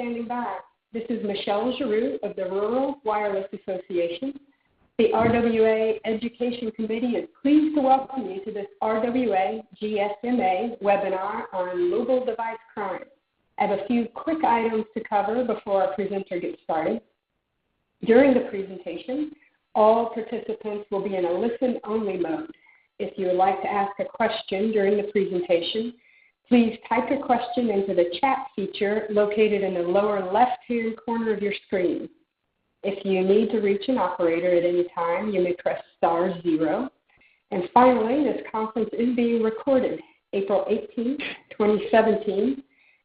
standing by. This is Michelle Giroux of the Rural Wireless Association. The RWA Education Committee is pleased to welcome you to this RWA GSMA webinar on mobile device crime. I have a few quick items to cover before our presenter gets started. During the presentation, all participants will be in a listen-only mode. If you would like to ask a question during the presentation, please type your question into the chat feature located in the lower left-hand corner of your screen. If you need to reach an operator at any time, you may press *0. And finally, this conference is being recorded April 18, 2017,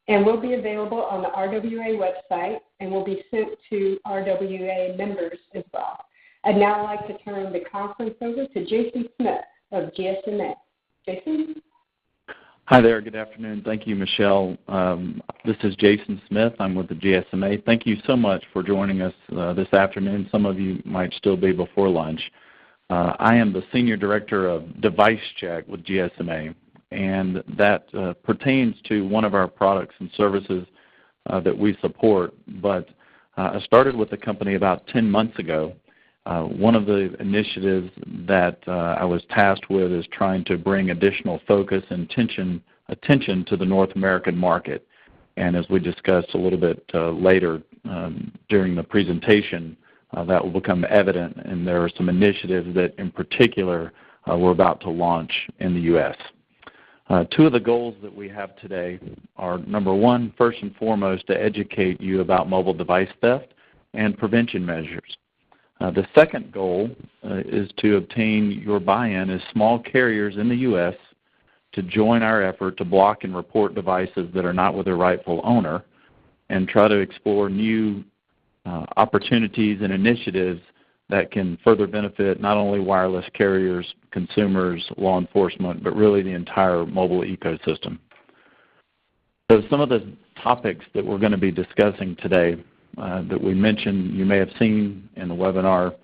and will be available on the RWA website and will be sent to RWA members as well. I'd now like to turn the conference over to Jason Smith of GSMA. Jason? Hi there. Good afternoon. Thank you, Michelle. This is Jason Smith. I'm with the GSMA. Thank you so much for joining us this afternoon. Some of you might still be before lunch. I am the Senior Director of Device Check with GSMA, and that pertains to one of our products and services that we support. But I started with the company about 10 months ago. One of the initiatives that I was tasked with is trying to bring additional focus and attention to the North American market. And as we discussed a little bit later during the presentation, that will become evident, and there are some initiatives that in particular we're about to launch in the U.S. Two of the goals that we have today are, number one, first and foremost, to educate you about mobile device theft and prevention measures. The second goal is to obtain your buy-in as small carriers in the U.S. to join our effort to block and report devices that are not with their rightful owner, and try to explore new opportunities and initiatives that can further benefit not only wireless carriers, consumers, law enforcement, but really the entire mobile ecosystem. So some of the topics that we're going to be discussing today that we mentioned, you may have seen in the webinar,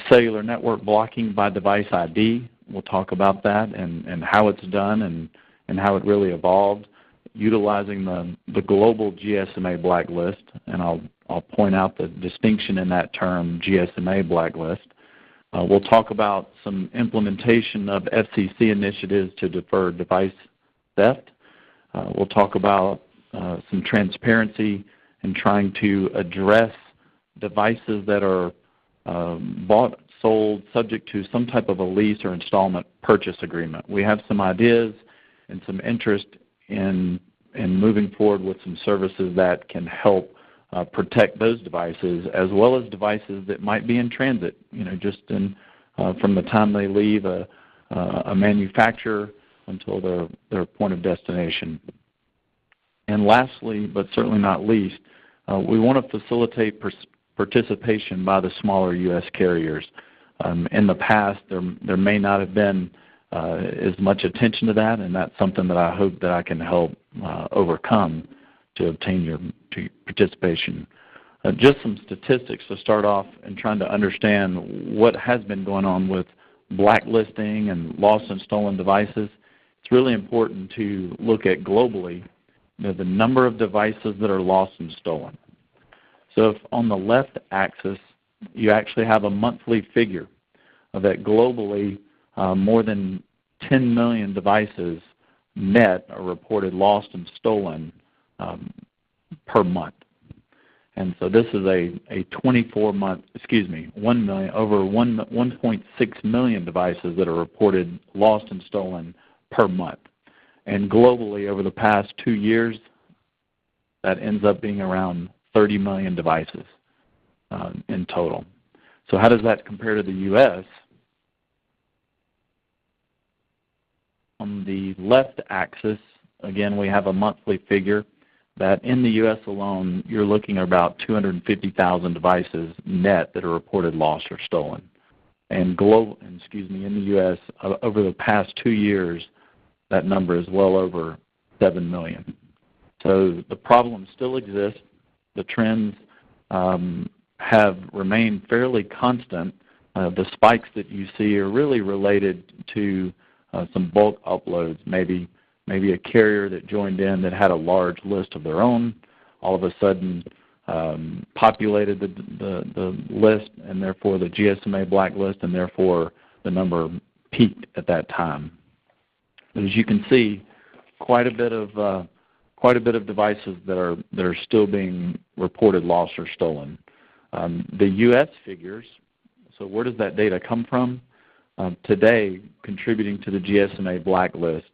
cellular network blocking by device ID. We'll talk about that and how it's done and how it really evolved, utilizing the global GSMA blacklist, and I'll point out the distinction in that term, GSMA blacklist. We'll talk about some implementation of FCC initiatives to deter device theft. We'll talk about some transparency and trying to address devices that are bought, sold, subject to some type of a lease or installment purchase agreement. We have some ideas and some interest in moving forward with some services that can help protect those devices, as well as devices that might be in transit, just from the time they leave a manufacturer until their point of destination. And lastly, but certainly not least, we want to facilitate participation by the smaller U.S. carriers. In the past, there may not have been as much attention to that, and that's something that I hope that I can help overcome to obtain your participation. Just some statistics to start off and trying to understand what has been going on with blacklisting and lost and stolen devices. It's really important to look at globally the number of devices that are lost and stolen. So if on the left axis, you actually have a monthly figure that globally more than 10 million devices net are reported lost and stolen per month. And so this is a 24-month, over 1.6 million devices that are reported lost and stolen per month. And globally, over the past 2 years, that ends up being around 30 million devices in total. So how does that compare to the U.S.? On the left axis, again, we have a monthly figure that in the U.S. alone, you're looking at about 250,000 devices net that are reported lost or stolen. And in the U.S., over the past 2 years, that number is well over 7 million. So the problem still exists. The trends have remained fairly constant. The spikes that you see are really related to some bulk uploads, maybe a carrier that joined in that had a large list of their own, all of a sudden populated the list, and therefore the GSMA blacklist, and therefore the number peaked at that time. But as you can see, quite a bit of devices that are still being reported lost or stolen. The U.S. figures. So where does that data come from? Today, contributing to the GSMA blacklist,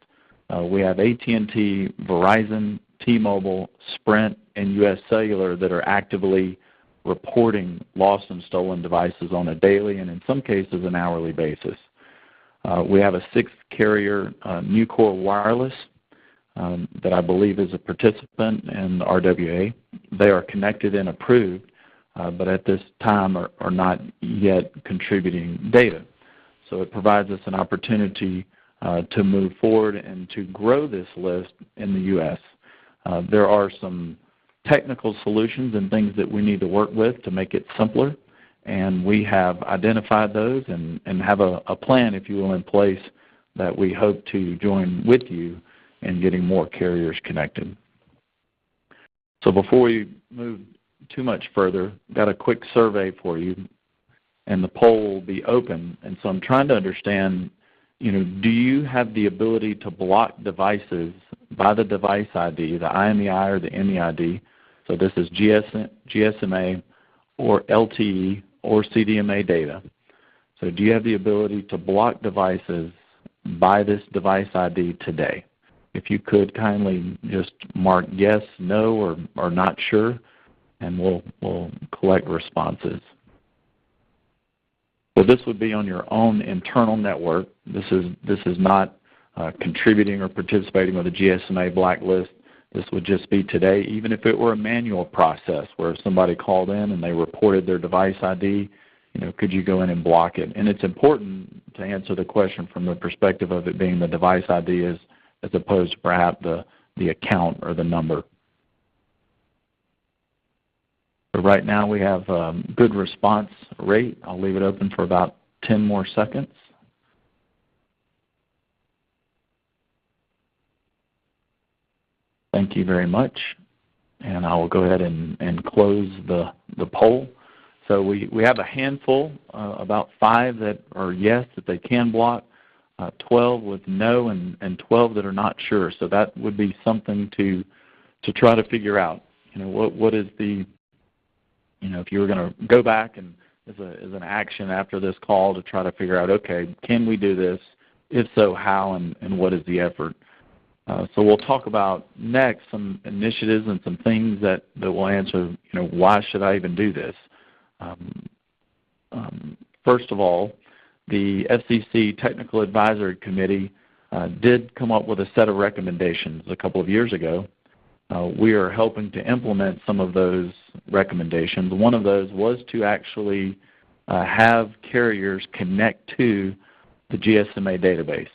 we have AT&T, Verizon, T-Mobile, Sprint, and U.S. Cellular that are actively reporting lost and stolen devices on a daily and in some cases an hourly basis. We have a sixth carrier, Nucor Wireless, that I believe is a participant in RWA. They are connected and approved, but at this time are not yet contributing data. So it provides us an opportunity to move forward and to grow this list in the U.S. There are some technical solutions and things that we need to work with to make it simpler, and we have identified those and have a plan, if you will, in place that we hope to join with you in getting more carriers connected. So before we move too much further, got a quick survey for you, and the poll will be open. And so I'm trying to understand, do you have the ability to block devices by the device ID, the IMEI or the MEID? So this is GSMA or LTE or CDMA data. So do you have the ability to block devices by this device ID today? If you could kindly just mark yes, no, or not sure, and we'll collect responses. So this would be on your own internal network. This is not contributing or participating with a GSMA blacklist. This would just be today, even if it were a manual process where somebody called in and they reported their device ID, could you go in and block it? And it's important to answer the question from the perspective of it being the device ID as opposed to perhaps the account or the number. But right now we have a good response rate. I'll leave it open for about 10 more seconds. Thank you very much. And I will go ahead and close the poll. So we have a handful, about 5 that are yes, that they can block, 12 with no, and 12 that are not sure. So that would be something to try to figure out. What is the, if you were going to go back and as an action after this call to try to figure out, okay, can we do this? If so, how, and what is the effort? So we'll talk about next some initiatives and some things that will answer, why should I even do this? First of all, the FCC Technical Advisory Committee did come up with a set of recommendations a couple of years ago. We are helping to implement some of those recommendations. One of those was to actually have carriers connect to the GSMA database.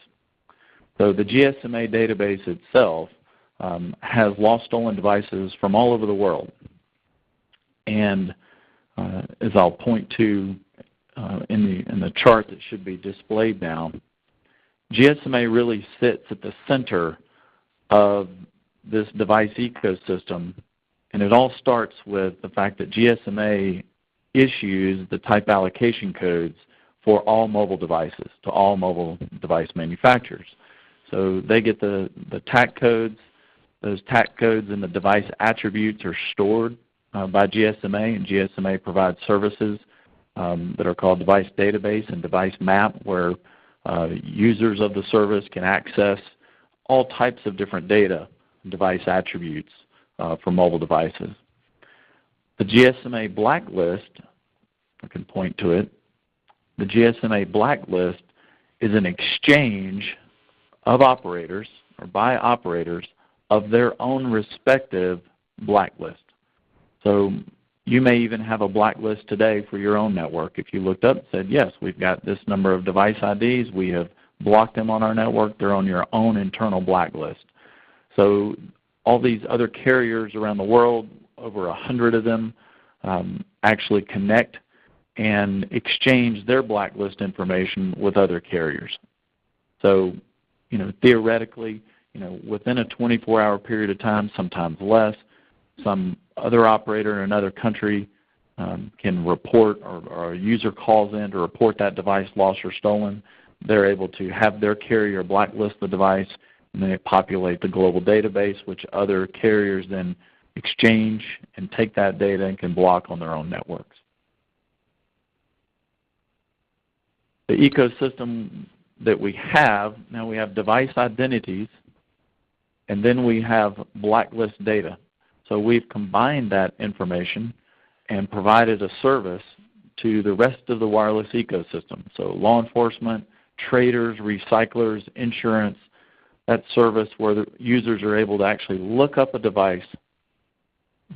So the GSMA database itself has lost stolen devices from all over the world. And as I'll point to in the chart that should be displayed now, GSMA really sits at the center of this device ecosystem, and it all starts with the fact that GSMA issues the type allocation codes for all mobile devices to all mobile device manufacturers. So they get the TAC codes. Those TAC codes and the device attributes are stored by GSMA, and GSMA provides services that are called device database and device map, where users of the service can access all types of different data and device attributes for mobile devices. The GSMA blacklist, I can point to it, the GSMA blacklist is an exchange of operators or by operators of their own respective blacklist. So you may even have a blacklist today for your own network. If you looked up and said, yes, we've got this number of device IDs, we have blocked them on our network, they're on your own internal blacklist. So all these other carriers around the world, over 100 of them, actually connect and exchange their blacklist information with other carriers. So, theoretically, within a 24-hour period of time, sometimes less, some other operator in another country can report, or a user calls in to report that device lost or stolen, they're able to have their carrier blacklist the device, and then they populate the global database, which other carriers then exchange and take that data and can block on their own networks. The ecosystem that we have, now we have device identities, and then we have blacklist data. So we've combined that information and provided a service to the rest of the wireless ecosystem. So law enforcement, traders, recyclers, insurance, that service where the users are able to actually look up a device,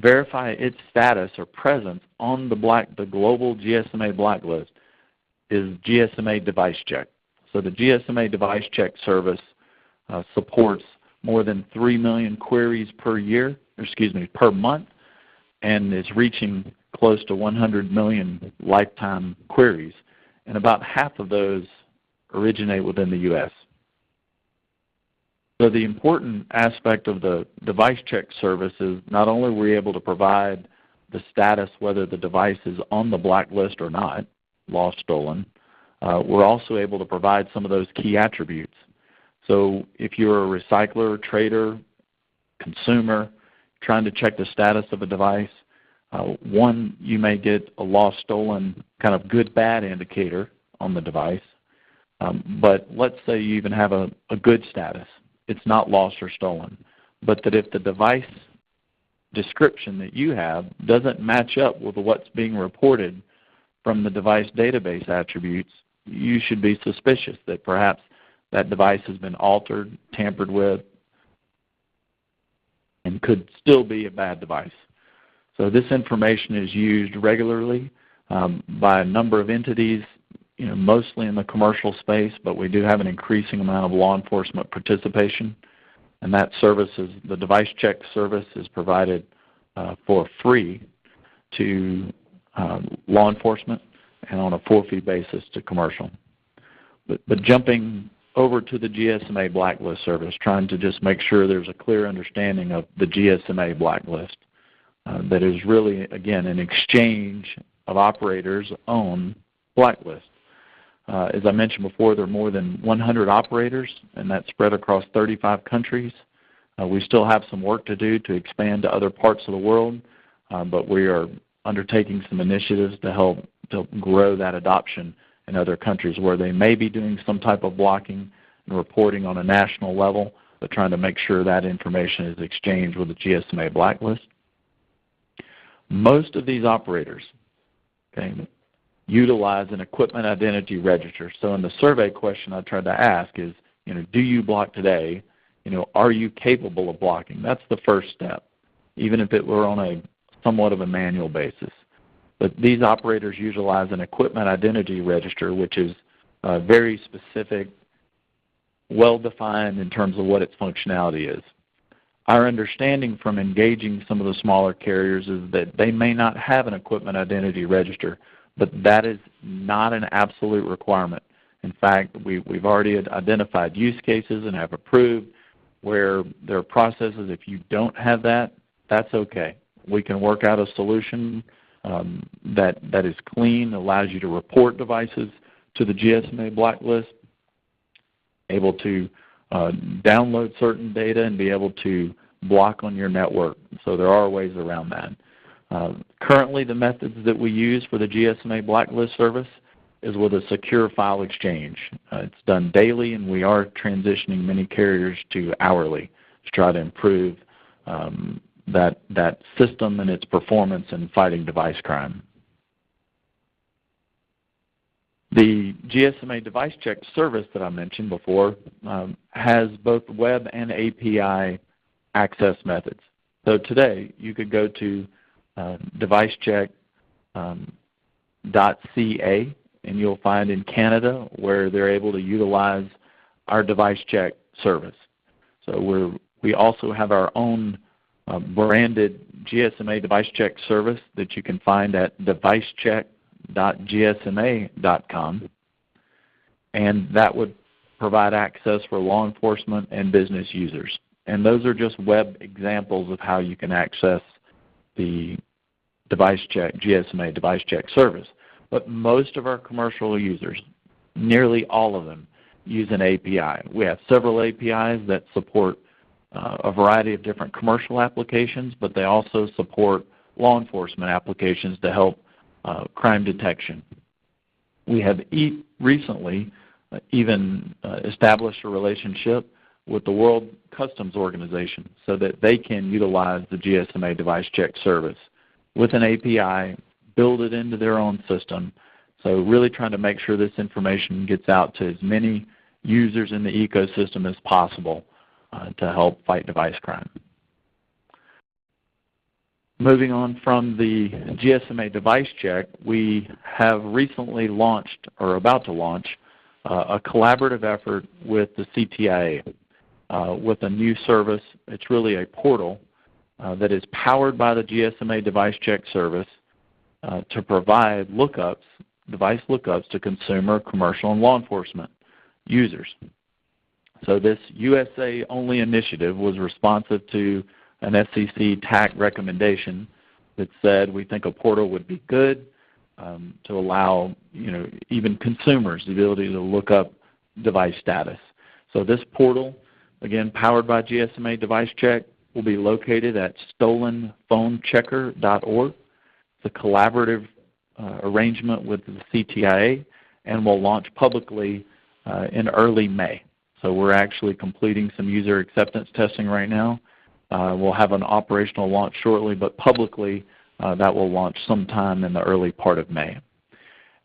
verify its status or presence on the global GSMA blacklist, is GSMA Device Check. So the GSMA Device Check service supports more than 3 million queries per month, and is reaching close to 100 million lifetime queries, and about half of those originate within the U.S. So the important aspect of the device check service is not only are we able to provide the status whether the device is on the blacklist or not, lost, stolen, we're also able to provide some of those key attributes. So if you're a recycler, trader, consumer, trying to check the status of a device, one, you may get a lost, stolen kind of good, bad indicator on the device. But let's say you even have a good status. It's not lost or stolen. But that if the device description that you have doesn't match up with what's being reported from the device database attributes, you should be suspicious that perhaps that device has been altered, tampered with, and could still be a bad device. So this information is used regularly by a number of entities, mostly in the commercial space, but we do have an increasing amount of law enforcement participation. And that service the device check service is provided for free to law enforcement and on a full-fee basis to commercial. But jumping over to the GSMA blacklist service, trying to just make sure there's a clear understanding of the GSMA blacklist that is really, again, an exchange of operators' own blacklist. As I mentioned before, there are more than 100 operators, and that's spread across 35 countries. We still have some work to do to expand to other parts of the world, but we are undertaking some initiatives to help grow that adoption in other countries where they may be doing some type of blocking and reporting on a national level, but trying to make sure that information is exchanged with the GSMA blacklist. Most of these operators utilize an equipment identity register. So in the survey question I tried to ask is, do you block today? Are you capable of blocking? That's the first step, even if it were on a somewhat of a manual basis. But these operators utilize an equipment identity register, which is very specific, well-defined in terms of what its functionality is. Our understanding from engaging some of the smaller carriers is that they may not have an equipment identity register, but that is not an absolute requirement. In fact, we've already identified use cases and have approved where there are processes. If you don't have that, that's okay. We can work out a solution that is clean, allows you to report devices to the GSMA blacklist, able to download certain data and be able to block on your network. So there are ways around that. Currently, the methods that we use for the GSMA blacklist service is with a secure file exchange. It's done daily, and we are transitioning many carriers to hourly to try to improve that system and its performance in fighting device crime. The GSMA Device Check service that I mentioned before has both web and API access methods. So today you could go to devicecheck.ca, and you'll find in Canada where they're able to utilize our device check service. So we also have our own branded GSMA device check service that you can find at devicecheck.gsma.com, and that would provide access for law enforcement and business users. And those are just web examples of how you can access the device check, GSMA device check service. But most of our commercial users, nearly all of them, use an API. We have several APIs that support a variety of different commercial applications, but they also support law enforcement applications to help crime detection. We have recently even established a relationship with the World Customs Organization so that they can utilize the GSMA device check service with an API, build it into their own system. So really trying to make sure this information gets out to as many users in the ecosystem as possible to help fight device crime. Moving on from the GSMA device check, we have recently launched, or about to launch, a collaborative effort with the CTIA with a new service. It's really a portal that is powered by the GSMA device check service to provide lookups, device lookups to consumer, commercial, and law enforcement users. So this USA-only initiative was responsive to an FCC TAC recommendation that said we think a portal would be good to allow even consumers the ability to look up device status. So this portal, again powered by GSMA device check, will be located at stolenphonechecker.org. It's a collaborative arrangement with the CTIA and will launch publicly in early May. So we're actually completing some user acceptance testing right now. We'll have an operational launch shortly, but publicly that will launch sometime in the early part of May.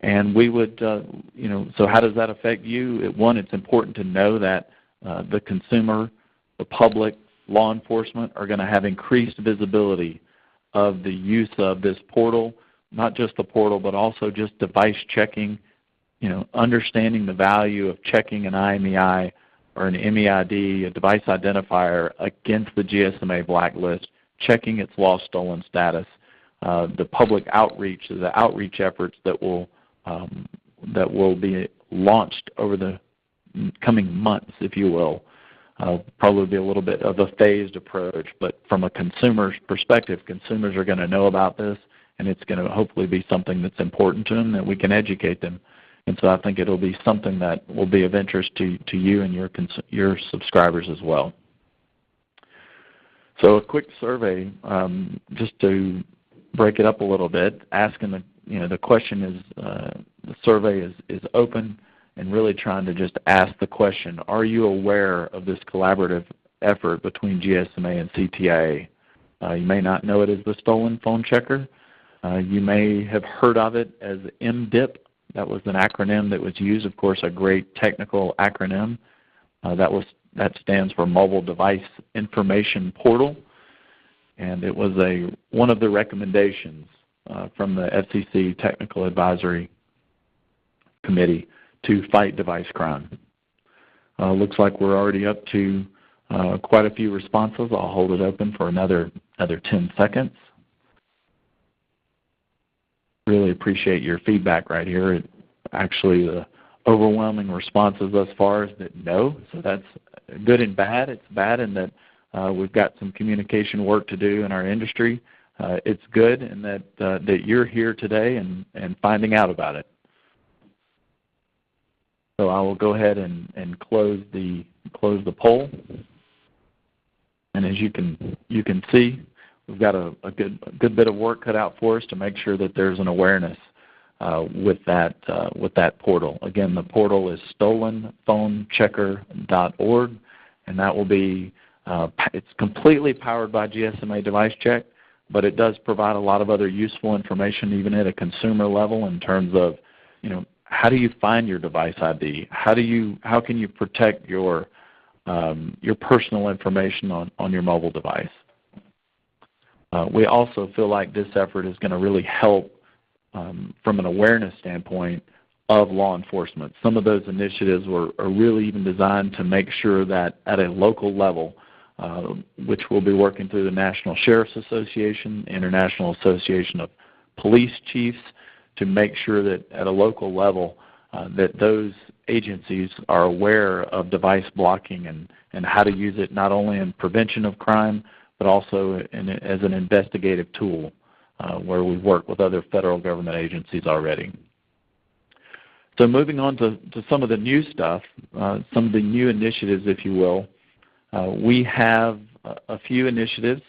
And we would, so how does that affect you? One, it's important to know that the consumer, the public, law enforcement are going to have increased visibility of the use of this portal, not just the portal, but also just device checking, understanding the value of checking an IMEI or an MEID, a device identifier, against the GSMA blacklist, checking its lost stolen status, the public outreach, the outreach efforts that will be launched over the coming months, if you will. Probably be a little bit of a phased approach, but from a consumer's perspective, consumers are going to know about this, and it's going to hopefully be something that's important to them, that we can educate them. And so I think it will be something that will be of interest to you and your subscribers as well. So a quick survey, just to break it up a little bit, asking the question is, the survey is open and really trying to just ask the question, are you aware of this collaborative effort between GSMA and CTIA? You may not know it as the Stolen Phone Checker. You may have heard of it as MDIP. That was an acronym that was used, of course, a great technical acronym. That stands for Mobile Device Information Portal, and it was one of the recommendations from the FCC Technical Advisory Committee to fight device crime. Looks like we're already up to quite a few responses. I'll hold it open for another 10 seconds. Really appreciate your feedback right here. Actually, the overwhelming responses thus far is that no, so that's good and bad. It's bad in that we've got some communication work to do in our industry. It's good in that you're here today and finding out about it. So I will go ahead and close the poll. And as you can see, we've got a good bit of work cut out for us to make sure that there's an awareness with that portal. Again, the portal is stolenphonechecker.org, and that will be it's completely powered by GSMA device check, but it does provide a lot of other useful information even at a consumer level in terms of how do you find your device ID? How can you protect your personal information on your mobile device? We also feel like this effort is going to really help from an awareness standpoint of law enforcement. Some of those initiatives are really even designed to make sure that at a local level, which we'll be working through the National Sheriff's Association, International Association of Police Chiefs, to make sure that at a local level that those agencies are aware of device blocking and how to use it not only in prevention of crime, but also as an investigative tool where we work with other federal government agencies already. So moving on to some of the new stuff, some of the new initiatives, if you will, we have a few initiatives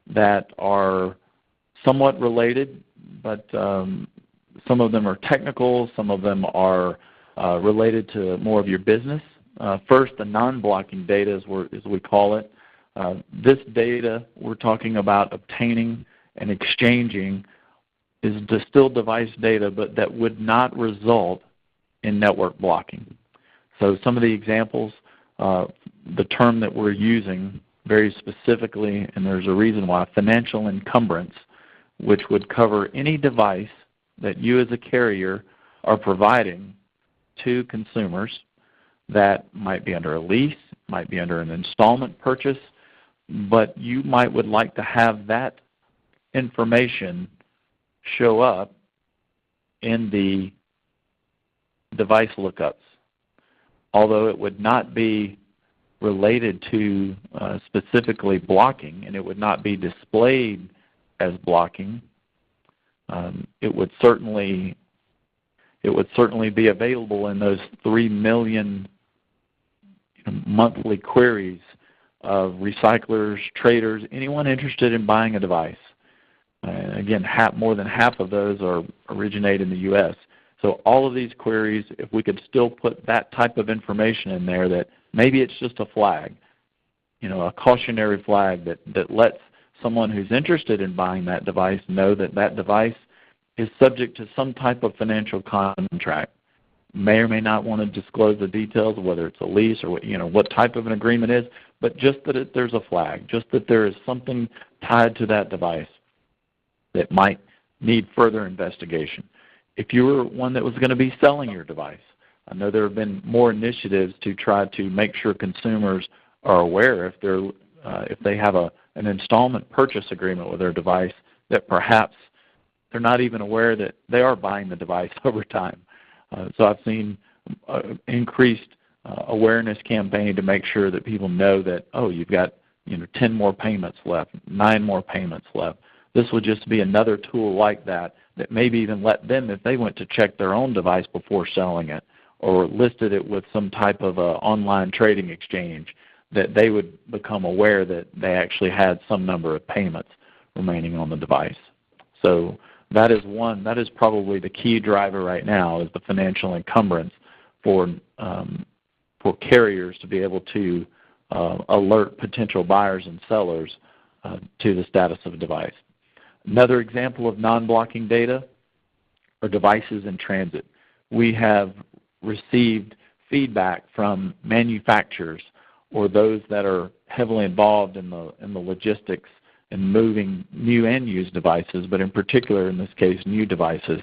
that are somewhat related, but some of them are technical, some of them are related to more of your business. First, the non-blocking data, as we call it. This data we're talking about obtaining and exchanging is still device data, but that would not result in network blocking. So some of the examples, the term that we're using very specifically, and there's a reason why, financial encumbrance, which would cover any device that you as a carrier are providing to consumers that might be under a lease, might be under an installment purchase, but you would like to have that information show up in the device lookups. Although it would not be related to specifically blocking, and it would not be displayed as blocking, it would certainly be available in those 3 million monthly queries of recyclers, traders, anyone interested in buying a device. Again, more than half of those originate in the U.S. So all of these queries, if we could still put that type of information in there, that maybe it's just a flag, a cautionary flag that lets someone who's interested in buying that device know that that device is subject to some type of financial contract. May or may not want to disclose the details of whether it's a lease or what type of an agreement is, but just that there's a flag, just that there is something tied to that device that might need further investigation. If you were one that was going to be selling your device, I know there have been more initiatives to try to make sure consumers are aware if they have an installment purchase agreement with their device, that perhaps they're not even aware that they are buying the device over time. So I've seen increased awareness campaign to make sure that people know that, oh, you've got 10 more payments left, 9 more payments left. This would just be another tool like that maybe even let them, if they went to check their own device before selling it or listed it with some type of online trading exchange, that they would become aware that they actually had some number of payments remaining on the device. So that is probably the key driver right now, is the financial encumbrance for carriers to be able to alert potential buyers and sellers to the status of a device. Another example of non-blocking data are devices in transit. We have received feedback from manufacturers or those that are heavily involved in the logistics and moving new and used devices, but in particular in this case new devices,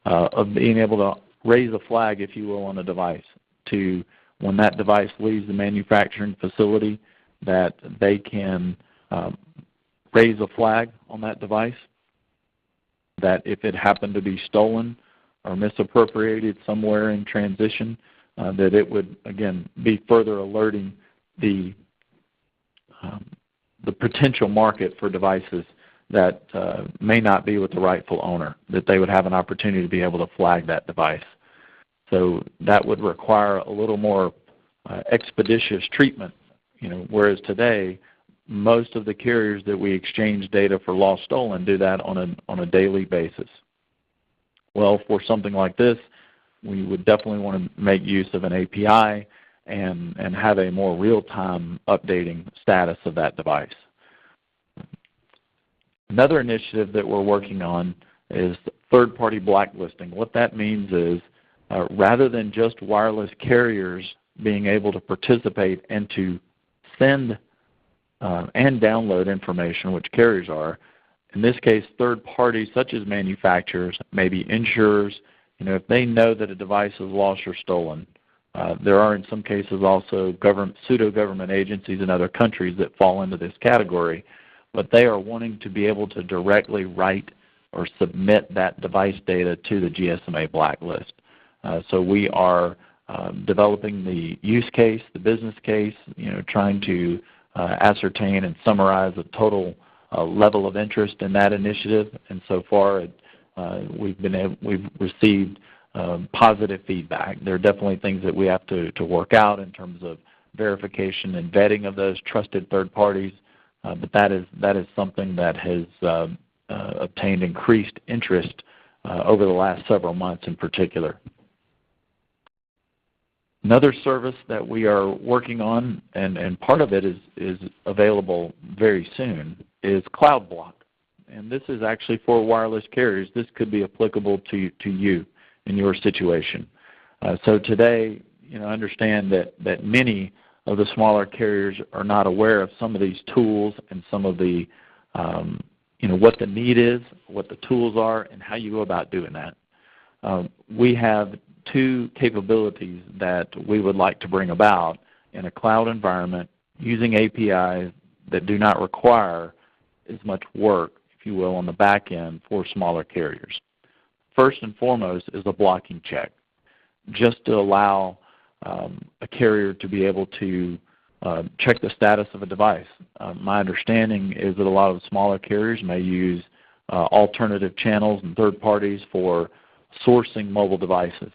of being able to raise a flag, if you will, on a device, to when that device leaves the manufacturing facility, that they can raise a flag on that device, that if it happened to be stolen or misappropriated somewhere in transition, that it would, again, be further alerting the potential market for devices that may not be with the rightful owner, that they would have an opportunity to be able to flag that device. So that would require a little more expeditious treatment, whereas today most of the carriers that we exchange data for lost stolen do that on a daily basis. Well, for something like this, we would definitely want to make use of an API and have a more real-time updating status of that device. Another initiative that we're working on is third-party blacklisting. What that means is rather than just wireless carriers being able to participate and to send and download information, which carriers are, in this case third parties such as manufacturers, maybe insurers, if they know that a device is lost or stolen. There are in some cases also pseudo-government agencies in other countries that fall into this category, but they are wanting to be able to directly write or submit that device data to the GSMA blacklist. So we are developing the use case, the business case, trying to ascertain and summarize the total level of interest in that initiative. And so far, we've received positive feedback. There are definitely things that we have to work out in terms of verification and vetting of those trusted third parties, but that is something that has obtained increased interest over the last several months in particular. Another service that we are working on, and part of it is available very soon, is Cloud Block. And this is actually for wireless carriers. This could be applicable to you in your situation. So today, understand that many of the smaller carriers are not aware of some of these tools and some of the, what the need is, what the tools are, and how you go about doing that. We have two capabilities that we would like to bring about in a cloud environment using APIs that do not require as much work, if you will, on the back end for smaller carriers. First and foremost is a blocking check, just to allow a carrier to be able to check the status of a device. My understanding is that a lot of smaller carriers may use alternative channels and third parties for sourcing mobile devices.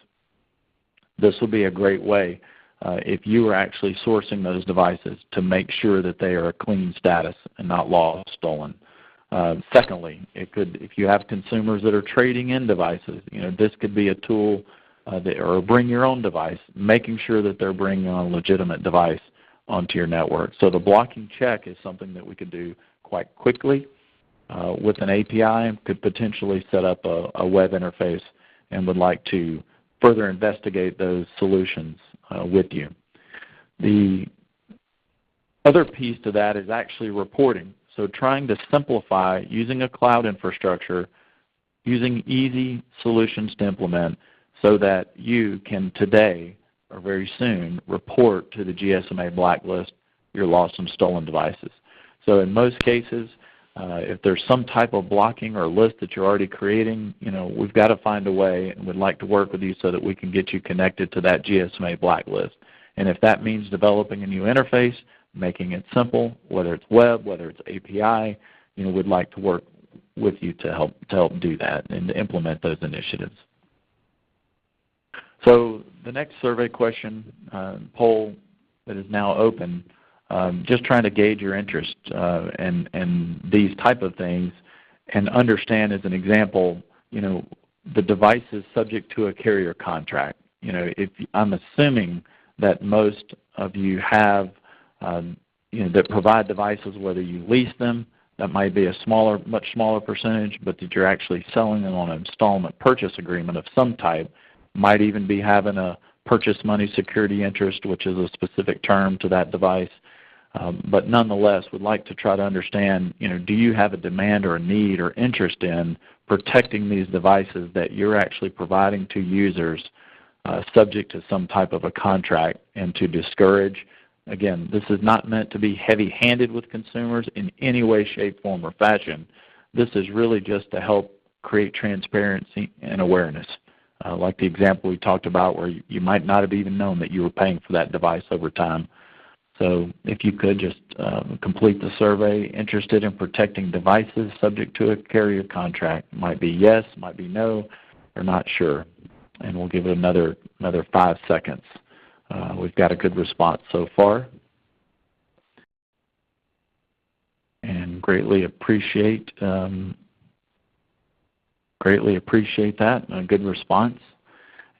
This will be a great way if you are actually sourcing those devices to make sure that they are a clean status and not lost, stolen. Secondly, if you have consumers that are trading in devices, this could be a tool or bring your own device, making sure that they're bringing a legitimate device onto your network. So the blocking check is something that we could do quite quickly with an API and could potentially set up a web interface and would like to further investigate those solutions with you. The other piece to that is actually reporting. So trying to simplify using a cloud infrastructure, using easy solutions to implement so that you can today or very soon report to the GSMA blacklist your lost and stolen devices. So in most cases, if there's some type of blocking or list that you're already creating, we've got to find a way and would like to work with you so that we can get you connected to that GSMA blacklist. And if that means developing a new interface, making it simple, whether it's web, whether it's API, we'd like to work with you to help do that and to implement those initiatives. So the next survey question, poll that is now open, just trying to gauge your interest in these type of things and understand as an example, the device is subject to a carrier contract. If I'm assuming that most of you have that provide devices, whether you lease them, that might be a much smaller percentage, but that you're actually selling them on an installment purchase agreement of some type, might even be having a purchase money security interest, which is a specific term to that device. But nonetheless, would like to try to understand, do you have a demand or a need or interest in protecting these devices that you're actually providing to users subject to some type of a contract, and to discourage. Again, this is not meant to be heavy-handed with consumers in any way, shape, form, or fashion. This is really just to help create transparency and awareness. Like the example we talked about where you might not have even known that you were paying for that device over time. So if you could just complete the survey, interested in protecting devices subject to a carrier contract. Might be yes, might be no, or not sure. And we'll give it another 5 seconds. We've got a good response so far. And greatly appreciate that, a good response.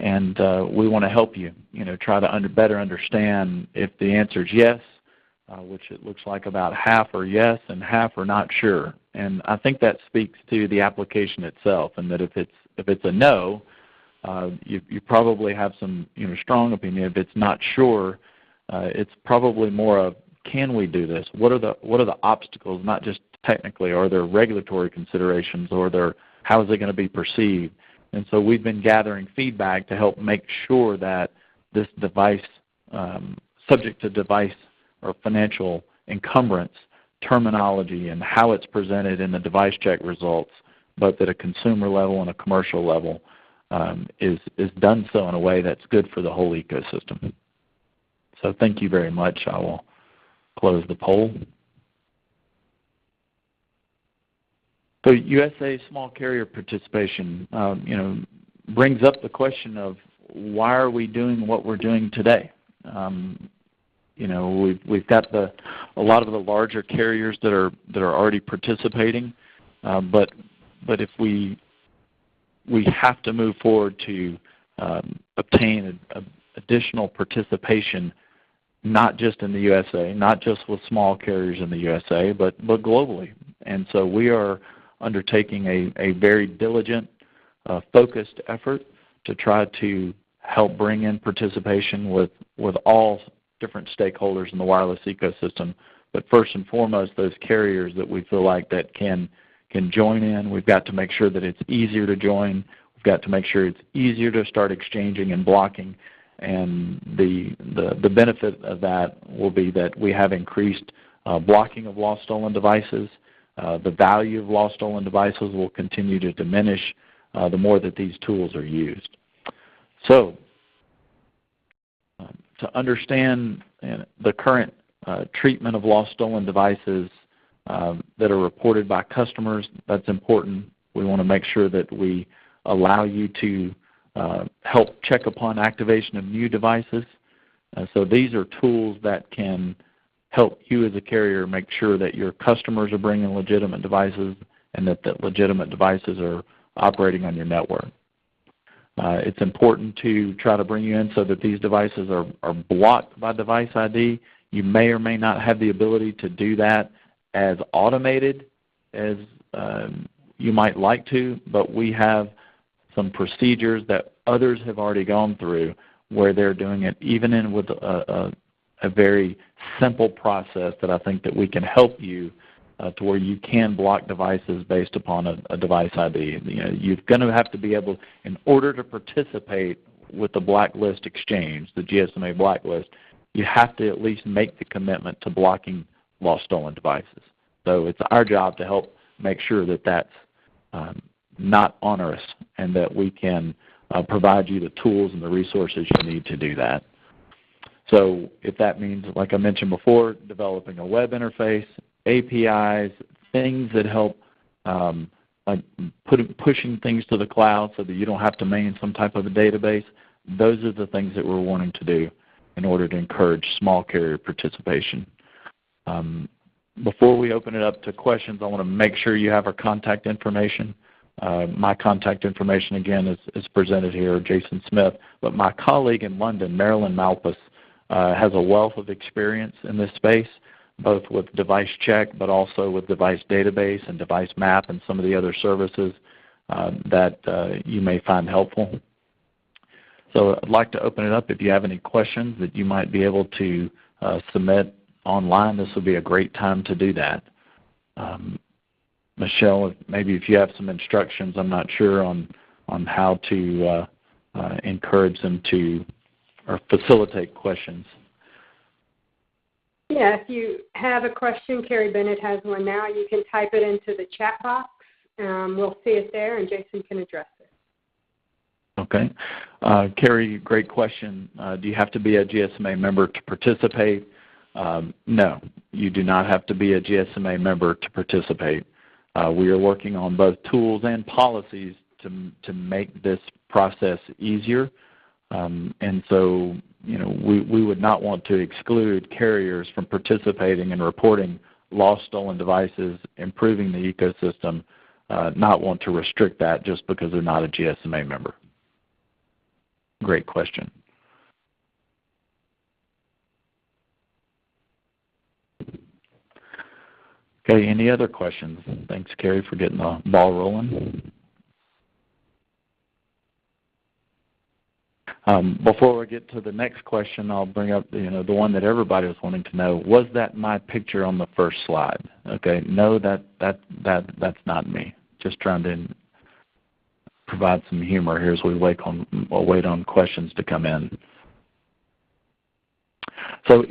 And we want to help you, try to better understand if the answer is yes, which it looks like about half are yes and half are not sure. And I think that speaks to the application itself, and that if it's a no, you probably have some strong opinion. If it's not sure, it's probably more of, can we do this? What are the obstacles? Not just technically, are there regulatory considerations, or how is it going to be perceived? And so we've been gathering feedback to help make sure that this device, subject to device or financial encumbrance terminology and how it's presented in the device check results, both at a consumer level and a commercial level, is done so in a way that's good for the whole ecosystem. So thank you very much. I will close the poll. So USA small carrier participation, brings up the question of why are we doing what we're doing today? We've got a lot of the larger carriers that are already participating, but if we have to move forward to obtain additional participation, not just in the USA, not just with small carriers in the USA, but globally. And so we are undertaking a very diligent, focused effort to try to help bring in participation with all different stakeholders in the wireless ecosystem. But first and foremost, those carriers that we feel like that can join in. We've got to make sure that it's easier to join. We've got to make sure it's easier to start exchanging and blocking. And the benefit of that will be that we have increased blocking of lost stolen devices. The value of lost stolen devices will continue to diminish the more that these tools are used. So to understand the current treatment of lost stolen devices that are reported by customers, that's important. We want to make sure that we allow you to help check upon activation of new devices. So these are tools that can help you as a carrier make sure that your customers are bringing legitimate devices and that legitimate devices are operating on your network. It's important to try to bring you in so that these devices are blocked by device ID. You may or may not have the ability to do that as automated as you might like to, but we have some procedures that others have already gone through where they're doing it even with a very simple process that I think that we can help you to where you can block devices based upon a device ID. You're going to have to be able, in order to participate with the blacklist exchange, the GSMA blacklist, you have to at least make the commitment to blocking lost stolen devices. So it's our job to help make sure that that's not onerous and that we can provide you the tools and the resources you need to do that. So if that means, like I mentioned before, developing a web interface, APIs, things that help like pushing things to the cloud so that you don't have to maintain some type of a database, those are the things that we're wanting to do in order to encourage small carrier participation. Before we open it up to questions, I want to make sure you have our contact information. My contact information, again, is presented here, Jason Smith. But my colleague in London, Marilyn Malpas, has a wealth of experience in this space, both with device check but also with device database and device map and some of the other services that you may find helpful. So I'd like to open it up. If you have any questions that you might be able to submit online, this would be a great time to do that. Michelle, maybe if you have some instructions, I'm not sure on how to encourage them to or facilitate questions. Yeah, if you have a question, Carrie Bennett has one now. You can type it into the chat box. We'll see it there, and Jason can address it. Okay. Carrie, great question. Do you have to be a GSMA member to participate? No, you do not have to be a GSMA member to participate. We are working on both tools and policies to make this process easier. And so, we would not want to exclude carriers from participating and reporting lost stolen devices, improving the ecosystem, not want to restrict that just because they're not a GSMA member. Great question. Okay, any other questions? Thanks, Carrie, for getting the ball rolling. Before we get to the next question, I'll bring up the one that everybody was wanting to know. Was that my picture on the first slide? Okay, no, that's not me. Just trying to provide some humor here as we wait on questions to come in. So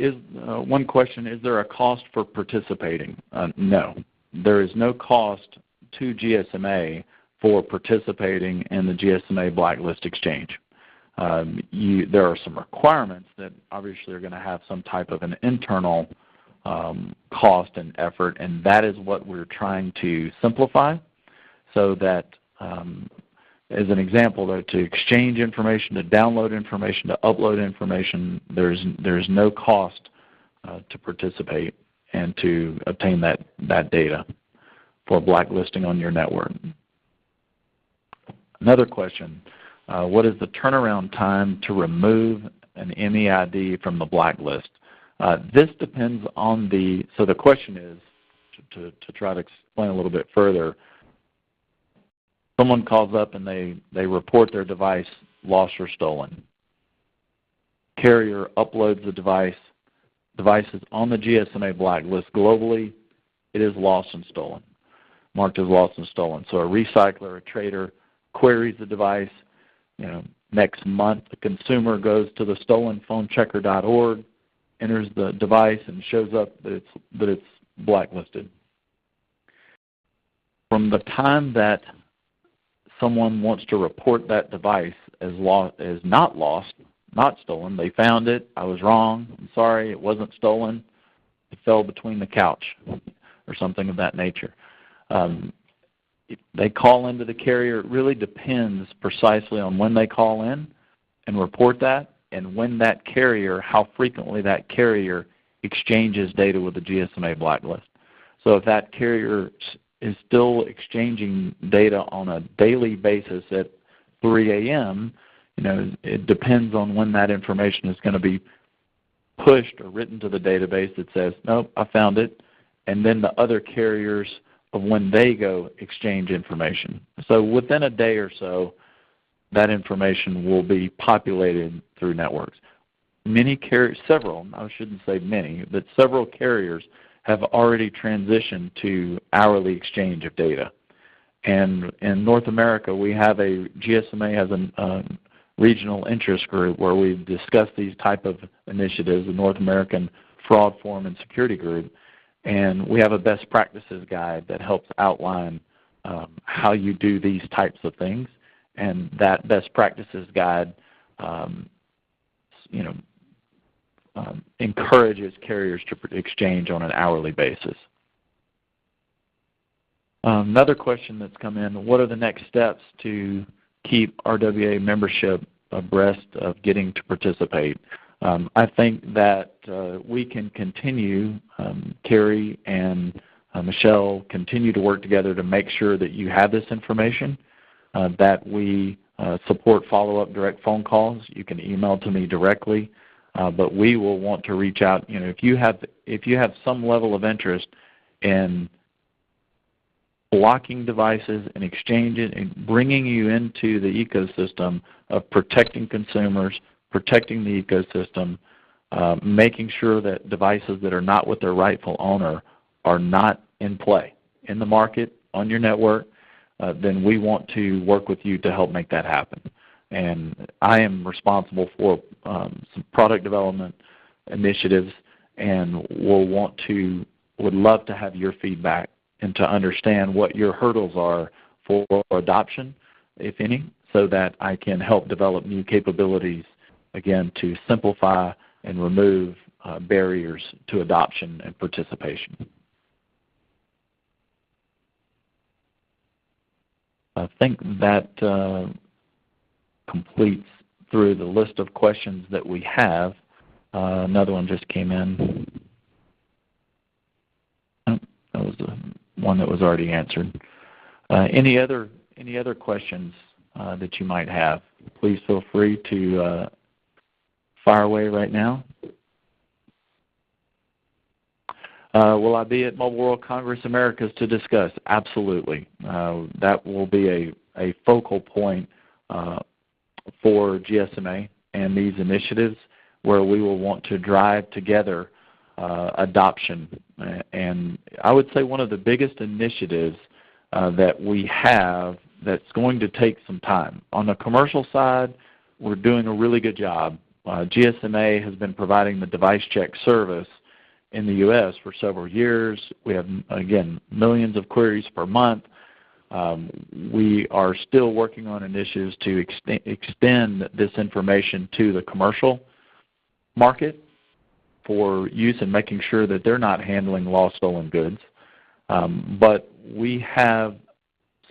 one question, is there a cost for participating? No. There is no cost to GSMA for participating in the GSMA Blacklist Exchange. There are some requirements that obviously are going to have some type of an internal cost and effort, and that is what we're trying to simplify so that, as an example, to exchange information, to download information, to upload information, there's no cost to participate and to obtain that data for blacklisting on your network. Another question, what is the turnaround time to remove an MEID from the blacklist? This depends on so the question is, to try to explain a little bit further, someone calls up and they report their device lost or stolen. Carrier uploads the device. Device is on the GSMA blacklist globally. It is lost and stolen, marked as lost and stolen. So a recycler, a trader, queries the device. Next month, the consumer goes to the stolenphonechecker.org, enters the device, and shows up that it's blacklisted. From the time that someone wants to report that device as not lost, not stolen, they found it, I was wrong, I'm sorry, it wasn't stolen, it fell between the couch, or something of that nature. They call into the carrier. It really depends precisely on when they call in and report that, and when that carrier, how frequently that carrier exchanges data with the GSMA blacklist. So if that carrier is still exchanging data on a daily basis at 3 a.m., it depends on when that information is going to be pushed or written to the database that says, nope, I found it, and then the other carriers of when they go exchange information. So within a day or so, that information will be populated through networks. Several, I shouldn't say many, but several carriers have already transitioned to hourly exchange of data. And in North America, we have GSMA has a regional interest group where we discuss these type of initiatives, the North American Fraud, Form, and Security Group. And we have a best practices guide that helps outline how you do these types of things. And that best practices guide encourages carriers to exchange on an hourly basis. Another question that's come in, what are the next steps to keep RWA membership abreast of getting to participate? I think that we can continue, Carrie and Michelle, continue to work together to make sure that you have this information, that we support follow-up direct phone calls. You can email to me directly, but we will want to reach out. If you have some level of interest in blocking devices and exchanging and bringing you into the ecosystem of protecting consumers, protecting the ecosystem, making sure that devices that are not with their rightful owner are not in play in the market, on your network, then we want to work with you to help make that happen. And I am responsible for some product development initiatives, and would love to have your feedback and to understand what your hurdles are for adoption, if any, so that I can help develop new capabilities, again, to simplify and remove barriers to adoption and participation. I think that completes through the list of questions that we have. Another one just came in. Oh, that was the one that was already answered. Any other questions that you might have? Please feel free to fire away right now. Will I be at Mobile World Congress Americas to discuss? Absolutely. That will be a focal point for GSMA and these initiatives, where we will want to drive together adoption. And I would say one of the biggest initiatives that we have that's going to take some time. On the commercial side, we're doing a really good job. GSMA has been providing the device check service in the U.S. for several years. We have, again, millions of queries per month. We are still working on initiatives to extend this information to the commercial market. for use in making sure that they're not handling lost stolen goods. But we have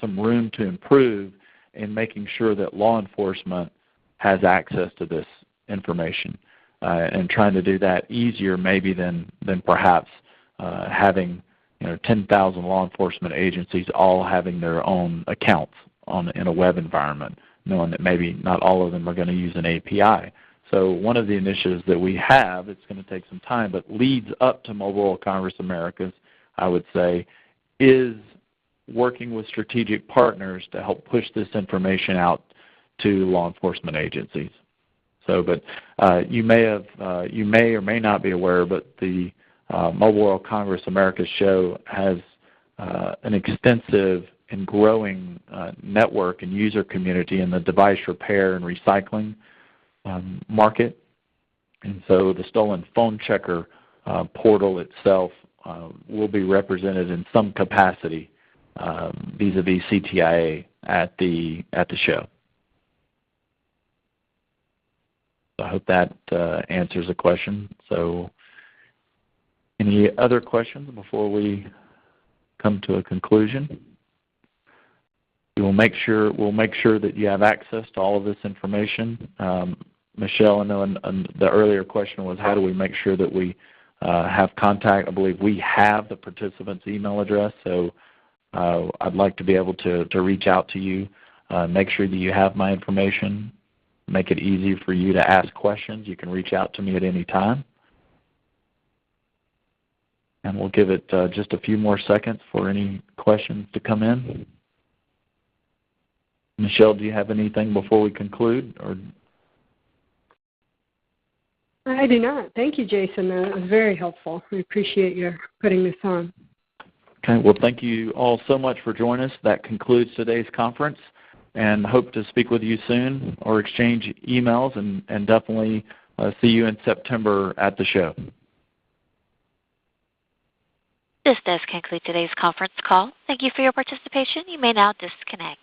some room to improve in making sure that law enforcement has access to this information, and trying to do that easier maybe than perhaps having 10,000 law enforcement agencies all having their own accounts in a web environment, knowing that maybe not all of them are going to use an API. So one of the initiatives that we have, it's going to take some time, but leads up to Mobile World Congress Americas, I would say, is working with strategic partners to help push this information out to law enforcement agencies. So, but you may or may not be aware, but the Mobile World Congress Americas show has an extensive and growing network and user community in the device repair and recycling market. And so the Stolen Phone Checker portal itself will be represented in some capacity vis-a-vis CTIA at the show. So I hope that answers the question. So any other questions before we come to a conclusion? We'll make sure that you have access to all of this information. Michelle, I know the earlier question was how do we make sure that we have contact. I believe we have the participant's email address, so I'd like to be able to reach out to you, make sure that you have my information, make it easy for you to ask questions. You can reach out to me at any time. And we'll give it just a few more seconds for any questions to come in. Michelle, do you have anything before we conclude? Or I do not. Thank you, Jason. That was very helpful. We appreciate your putting this on. Okay. Well, thank you all so much for joining us. That concludes today's conference, and hope to speak with you soon or exchange emails, and definitely see you in September at the show. This does conclude today's conference call. Thank you for your participation. You may now disconnect.